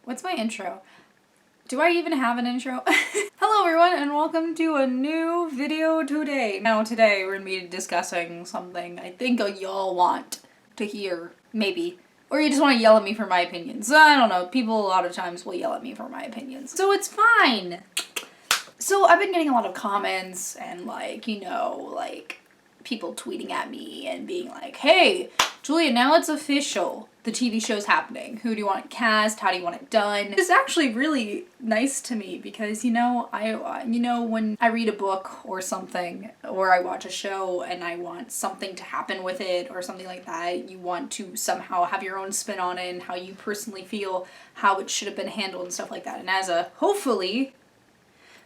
What's my intro? Do I even have an intro? Hello everyone and welcome to a new video today. Now today we're gonna be discussing something I think y'all want to hear, maybe. Or you just want to yell at me for my opinions. I don't know, people a lot of times will yell at me for my opinions. So it's fine. So I've been getting a lot of comments and people tweeting at me and being like, hey, Julia, now it's official. The TV show's happening. Who do you want it cast? How do you want it done? It's actually really nice to me because, when I read a book or something, or I watch a show and I want something to happen with it or something like that, you want to somehow have your own spin on it and how you personally feel how it should have been handled and stuff like that. And as a, hopefully,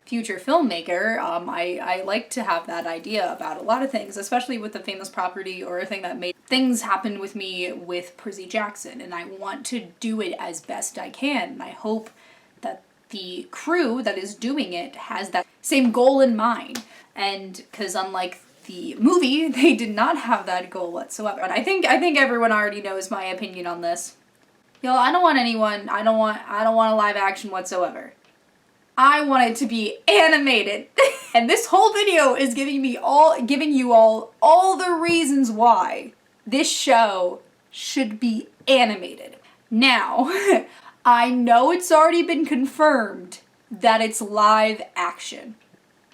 future filmmaker, I like to have that idea about a lot of things, especially with a famous property or a thing that made things happen with me with Percy Jackson, and I want to do it as best I can, and I hope that the crew that is doing it has that same goal in mind, and because unlike the movie, they did not have that goal whatsoever. And I think everyone already knows my opinion on this. Y'all, I don't want a live action whatsoever. I want it to be animated. And this whole video is giving you all the reasons why this show should be animated. Now, I know it's already been confirmed that it's live action.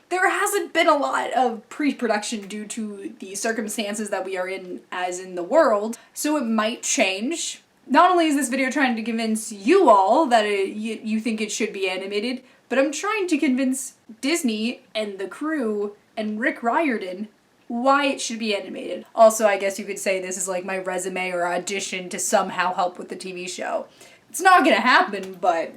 There hasn't been a lot of pre-production due to the circumstances that we are in as in the world, so it might change. Not only is this video trying to convince you all that you think it should be animated, but I'm trying to convince Disney and the crew and Rick Riordan why it should be animated. Also, I guess you could say this is like my resume or audition to somehow help with the TV show. It's not gonna happen, but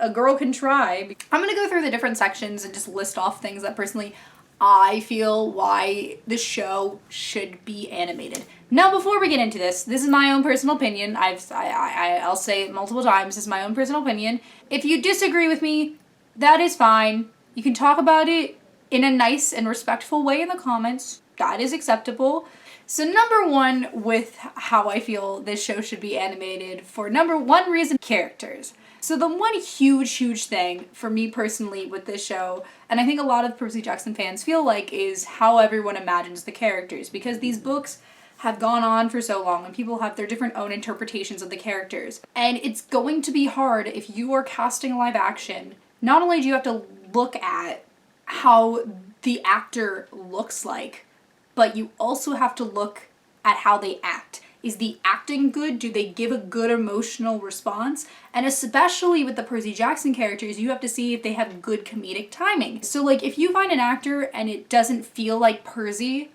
a girl can try. I'm gonna go through the different sections and just list off things that personally I feel why the show should be animated. Now, before we get into this is my own personal opinion. I'll say it multiple times. This is my own personal opinion. If you disagree with me, that is fine. You can talk about it in a nice and respectful way in the comments. That is acceptable. So number one with how I feel this show should be animated, for number one reason, characters. So the one huge thing for me personally with this show, and I think a lot of Percy Jackson fans feel like, is how everyone imagines the characters. Because these books have gone on for so long and people have their different own interpretations of the characters. And it's going to be hard if you are casting live action. Not only do you have to look at how the actor looks like, but you also have to look at how they act. Is the acting good? Do they give a good emotional response? And especially with the Percy Jackson characters, you have to see if they have good comedic timing. So like if you find an actor and it doesn't feel like Percy,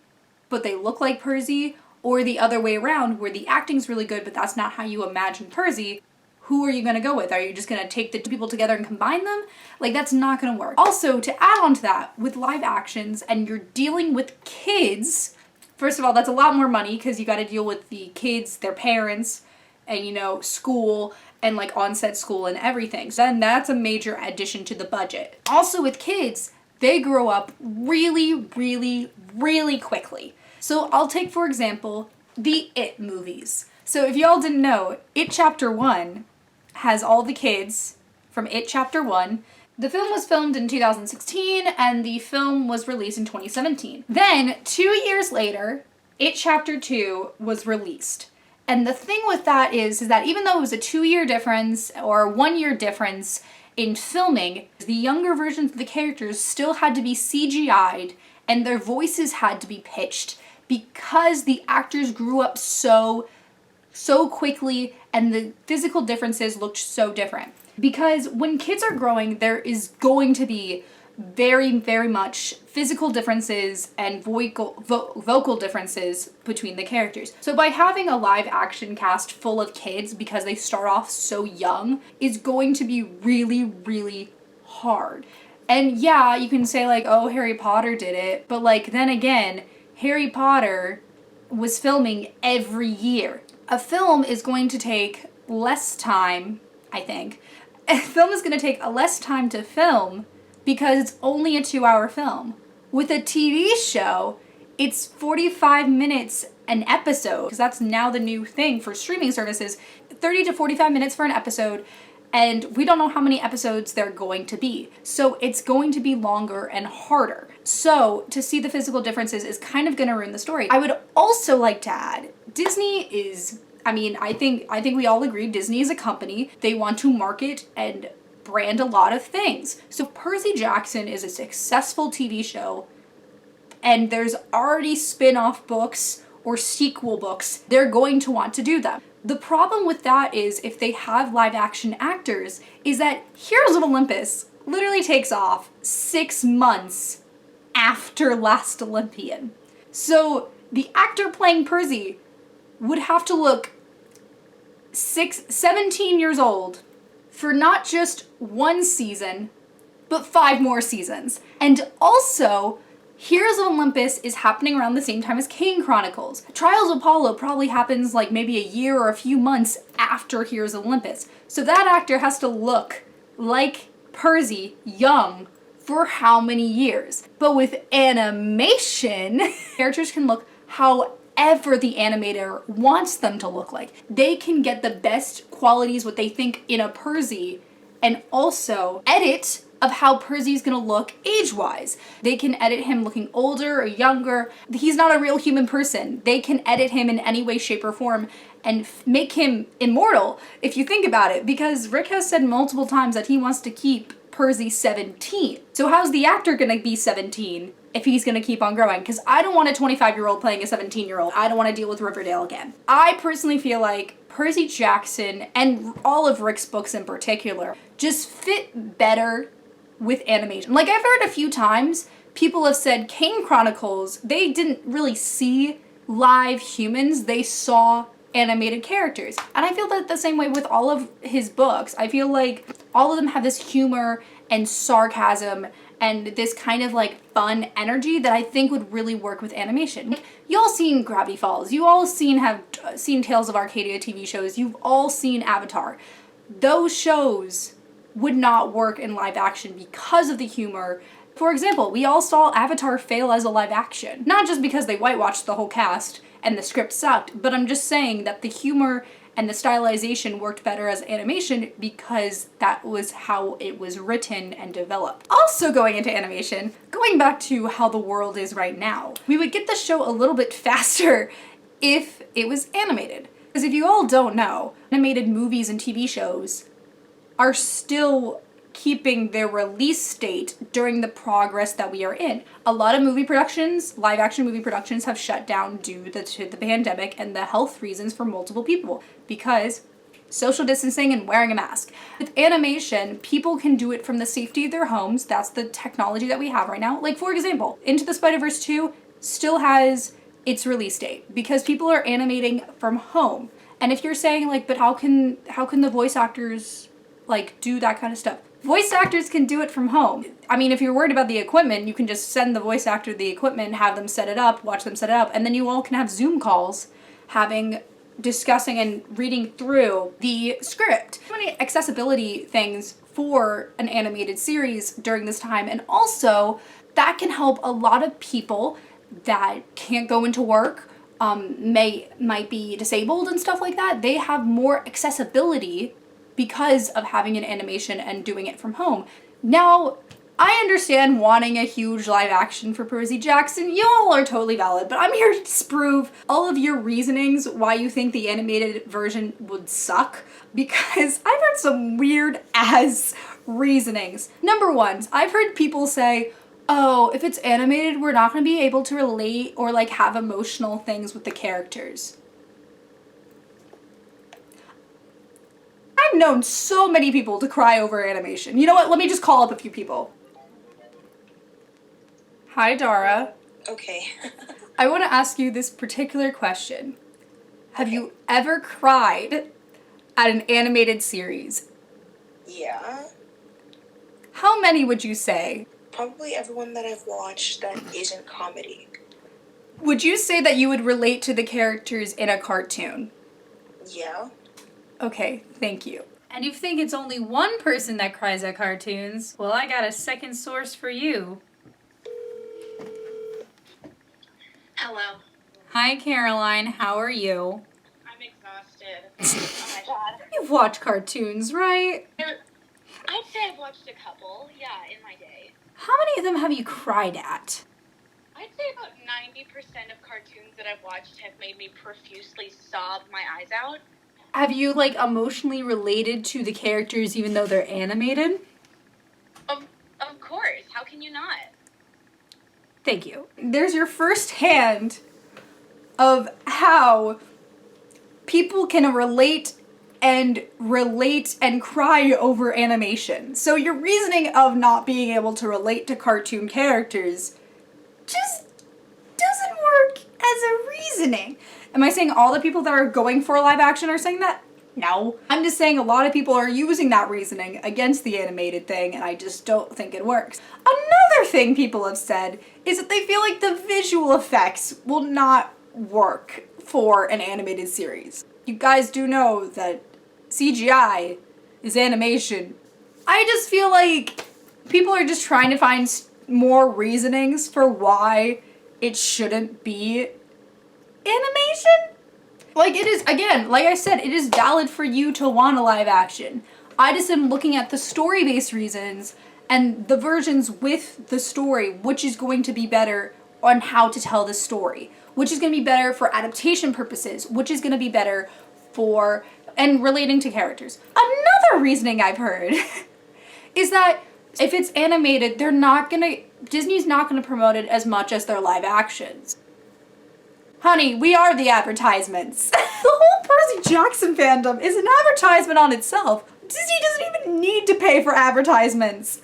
but they look like Percy, or the other way around where the acting's really good but that's not how you imagine Percy, who are you gonna go with? Are you just gonna take the two people together and combine them? Like, that's not gonna work. Also, to add on to that, with live actions and you're dealing with kids, first of all, that's a lot more money because you gotta deal with the kids, their parents, and school, and like on-set school and everything. So then that's a major addition to the budget. Also with kids, they grow up really quickly. So I'll take, for example, the It movies. So if y'all didn't know, It Chapter 1 has all the kids from It Chapter 1. The film was filmed in 2016 and the film was released in 2017. Then, 2 years later, It Chapter 2 was released. And the thing with that is that even though it was a 2-year difference or a 1-year difference in filming, the younger versions of the characters still had to be CGI'd and their voices had to be pitched because the actors grew up so quickly and the physical differences looked so different. Because when kids are growing, there is going to be very much physical differences and vocal differences between the characters. So by having a live action cast full of kids because they start off so young is going to be really hard. And yeah, you can say like, oh, Harry Potter did it, but like then again, Harry Potter was filming every year. A film is going to take less time, I think. A film is going to take less time to film because it's only a 2-hour film. With a TV show, it's 45 minutes an episode, because that's now the new thing for streaming services. 30 to 45 minutes for an episode, And we don't know how many episodes they're going to be. So it's going to be longer and harder. So to see the physical differences is kind of going to ruin the story. I would also like to add, Disney is, I think we all agree Disney is a company. They want to market and brand a lot of things. So Percy Jackson is a successful TV show, and there's already spin-off books or sequel books. They're going to want to do them. The problem with that is, if they have live action actors, is that Heroes of Olympus literally takes off 6 months after Last Olympian. So the actor playing Percy would have to look 17 years old for not just 1 season, but 5 more seasons. And also, Heroes of Olympus is happening around the same time as Kane Chronicles. Trials of Apollo probably happens like maybe a year or a few months after Heroes of Olympus. So that actor has to look like Percy, young, for how many years? But with animation, characters can look however the animator wants them to look like. They can get the best qualities, what they think in a Percy, and also edit of how Percy's gonna look age-wise. They can edit him looking older or younger. He's not a real human person. They can edit him in any way, shape, or form and make him immortal, if you think about it, because Rick has said multiple times that he wants to keep Percy 17. So how's the actor gonna be 17 if he's gonna keep on growing? Because I don't want a 25-year-old playing a 17-year-old. I don't want to deal with Riverdale again. I personally feel like Percy Jackson, and all of Rick's books in particular, just fit better with animation. Like, I've heard a few times people have said Kane Chronicles, they didn't really see live humans, they saw animated characters. And I feel that the same way with all of his books. I feel like all of them have this humor and sarcasm and this kind of like fun energy that I think would really work with animation. Like, you all seen Gravity Falls, you all have seen Tales of Arcadia TV shows, you've all seen Avatar. Those shows would not work in live action because of the humor. For example, we all saw Avatar fail as a live action. Not just because they whitewashed the whole cast and the script sucked, but I'm just saying that the humor and the stylization worked better as animation because that was how it was written and developed. Also going into animation, going back to how the world is right now, we would get the show a little bit faster if it was animated. Because if you all don't know, animated movies and TV shows are still keeping their release date during the progress that we are in. A lot of movie productions, live action movie productions, have shut down due to the pandemic and the health reasons for multiple people because social distancing and wearing a mask. With animation, people can do it from the safety of their homes. That's the technology that we have right now. Like, for example, Into the Spider-Verse 2 still has its release date because people are animating from home. And if you're saying like, but how can the voice actors like do that kind of stuff? Voice actors can do it from home. I mean, if you're worried about the equipment, you can just send the voice actor the equipment, have them set it up, watch them set it up, and then you all can have Zoom calls discussing and reading through the script. So many accessibility things for an animated series during this time, and also that can help a lot of people that can't go into work, might be disabled and stuff like that. They have more accessibility because of having an animation and doing it from home. Now, I understand wanting a huge live action for Percy Jackson. You all are totally valid, but I'm here to disprove all of your reasonings why you think the animated version would suck, because I've heard some weird ass reasonings. Number one, I've heard people say, oh, if it's animated, we're not gonna be able to relate or like have emotional things with the characters. I've known so many people to cry over animation. You know what? Let me just call up a few people. Hi, Dara. Okay. I want to ask you this particular question. Have you ever cried at an animated series? Yeah. How many would you say? Probably everyone that I've watched that isn't comedy. Would you say that you would relate to the characters in a cartoon? Yeah. Okay, thank you. And you think it's only one person that cries at cartoons? Well, I got a second source for you. Hello. Hi, Caroline. How are you? I'm exhausted. Oh my god. You've watched cartoons, right? I'd say I've watched a couple, yeah, in my day. How many of them have you cried at? I'd say about 90% of cartoons that I've watched have made me profusely sob my eyes out. Have you, like, emotionally related to the characters even though they're animated? Of course, how can you not? Thank you. There's your first hand of how people can relate and cry over animation. So your reasoning of not being able to relate to cartoon characters just doesn't work as a reasoning. Am I saying all the people that are going for live action are saying that? No. I'm just saying a lot of people are using that reasoning against the animated thing, and I just don't think it works. Another thing people have said is that they feel like the visual effects will not work for an animated series. You guys do know that CGI is animation. I just feel like people are just trying to find more reasonings for why it shouldn't be animation. Like, it is, again, like I said, it is valid for you to want a live action. I just am looking at the story-based reasons and the versions with the story, which is going to be better on how to tell the story, which is going to be better for adaptation purposes, which is going to be better for, and relating to characters. Another reasoning I've heard is that if it's animated, Disney's not gonna promote it as much as their live actions. Honey, we are the advertisements. The whole Percy Jackson fandom is an advertisement on itself. Disney doesn't even need to pay for advertisements.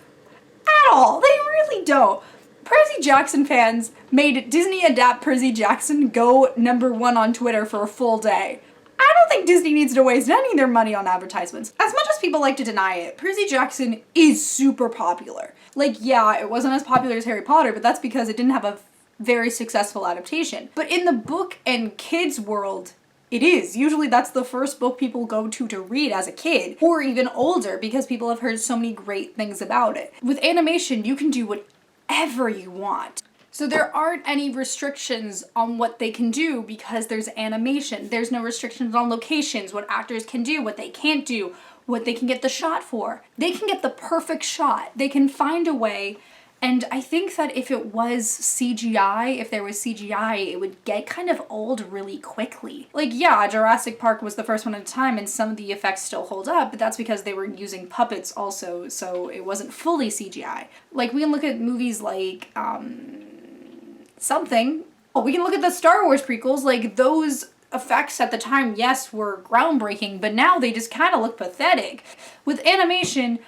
At all. They really don't. Percy Jackson fans made Disney adapt Percy Jackson go #1 on Twitter for a full day. I don't think Disney needs to waste any of their money on advertisements. As much as people like to deny it, Percy Jackson is super popular. Like, yeah, it wasn't as popular as Harry Potter, but that's because it didn't have a very successful adaptation. But in the book and kids world, it is. Usually that's the first book people go to read as a kid, or even older, because people have heard so many great things about it. With animation, you can do whatever you want. So there aren't any restrictions on what they can do because there's animation. There's no restrictions on locations, what actors can do, what they can't do, what they can get the shot for. They can get the perfect shot. They can find a way. And I think that if it was CGI, if there was CGI, it would get kind of old really quickly. Like, yeah, Jurassic Park was the first one at a time and some of the effects still hold up, but that's because they were using puppets also, so it wasn't fully CGI. Like, we can look at movies like, something. Oh, we can look at the Star Wars prequels, like those effects at the time, yes, were groundbreaking, but now they just kind of look pathetic. With animation,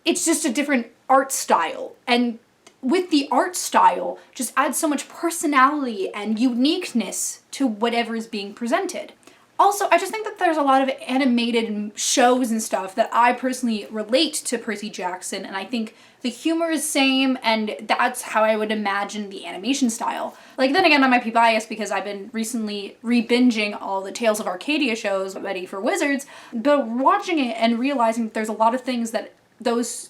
it's just a different art style, and with the art style, just adds so much personality and uniqueness to whatever is being presented. Also, I just think that there's a lot of animated shows and stuff that I personally relate to Percy Jackson, and I think the humor is same, and that's how I would imagine the animation style. Like, then again, I might be biased because I've been recently re-binging all the Tales of Arcadia shows, ready for Wizards, but watching it and realizing that there's a lot of things that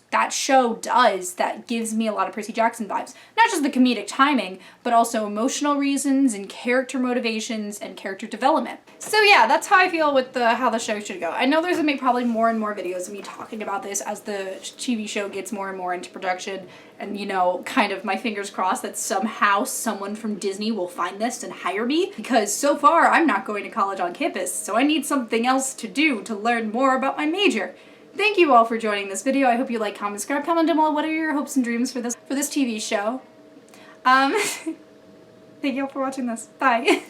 that show does that gives me a lot of Percy Jackson vibes. Not just the comedic timing, but also emotional reasons and character motivations and character development. So yeah, that's how I feel with how the show should go. I know there's gonna be probably more and more videos of me talking about this as the TV show gets more and more into production, and, you know, kind of my fingers crossed that somehow someone from Disney will find this and hire me, because so far I'm not going to college on campus, so I need something else to do to learn more about my major. Thank you all for joining this video. I hope you like, comment, subscribe, comment down below. What are your hopes and dreams for this TV show? Thank you all for watching this. Bye.